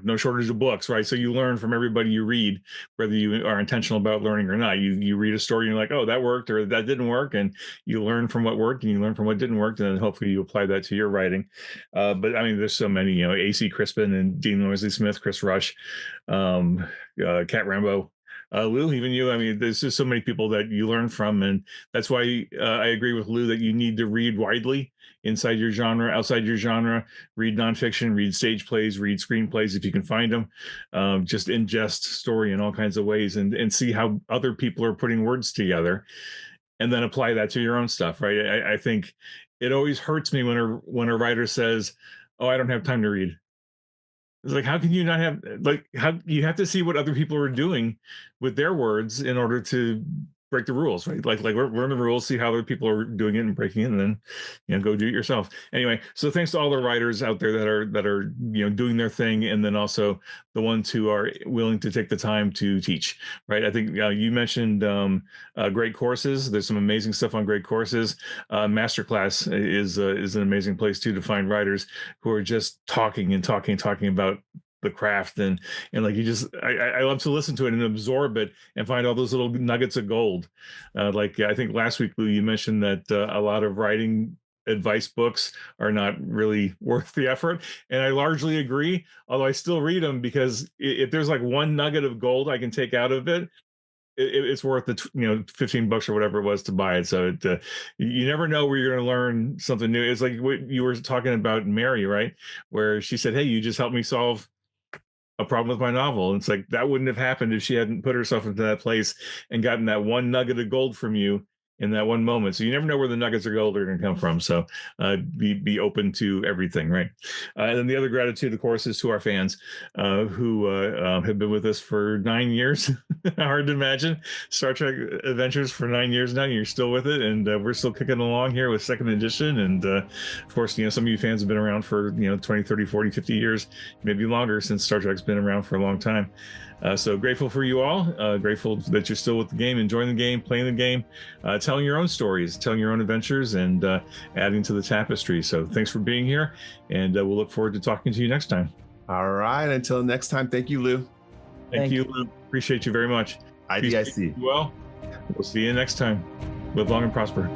no shortage of books. Right, so you learn from everybody you read, whether you are intentional about learning or not. You read a story, and you're like, oh, that worked or that didn't work, and you learn from what worked and you learn from what didn't work, and then hopefully you apply that to your writing. But I mean, there's so many. A.C. Crispin and Dean Noisy Smith, Chris Rush, Cat Rambo. Lou, even you, I mean, there's just so many people that you learn from. And that's why I agree with Lou that you need to read widely inside your genre, outside your genre, read nonfiction, read stage plays, read screenplays if you can find them. Just ingest story in all kinds of ways and see how other people are putting words together and then apply that to your own stuff, right? I think it always hurts me when a writer says, oh, I don't have time to read. It's like, how can you not have, like, how you have to see what other people are doing with their words in order to break the rules, right? Like learn the rules, see how other people are doing it and breaking it, and then go do it yourself. Anyway, so thanks to all the writers out there that are doing their thing, and then also the ones who are willing to take the time to teach, right? I think you mentioned great courses. There's some amazing stuff on great courses. Masterclass is an amazing place too to find writers who are just talking about the craft and like I love to listen to it and absorb it and find all those little nuggets of gold. Like I think last week, Lou, you mentioned that a lot of writing advice books are not really worth the effort, and I largely agree, although I still read them because if there's like one nugget of gold I can take out of it, it's worth the $15 or whatever it was to buy it. So you never know where you're going to learn something new. It's like what you were talking about Mary, right, where she said, hey, you just helped me solve a problem with my novel. And it's like that wouldn't have happened if she hadn't put herself into that place and gotten that one nugget of gold from you in that one moment. So you never know where the nuggets of gold are going to come from. So be open to everything, right? And then the other gratitude, of course, is to our fans who have been with us for 9 years. Hard to imagine. Star Trek Adventures for 9 years now. You're still with it, and we're still kicking along here with second edition. And of course, some of you fans have been around for 20, 30, 40, 50 years, maybe longer, since Star Trek's been around for a long time. So grateful for you all. Grateful that you're still with the game, enjoying the game, playing the game, telling your own stories, telling your own adventures, and adding to the tapestry. So thanks for being here, and we'll look forward to talking to you next time. All right. Until next time, thank you, Lou. Thank you, Lou. Appreciate you very much. IDIC. Well, we'll see you next time. Live long and prosper.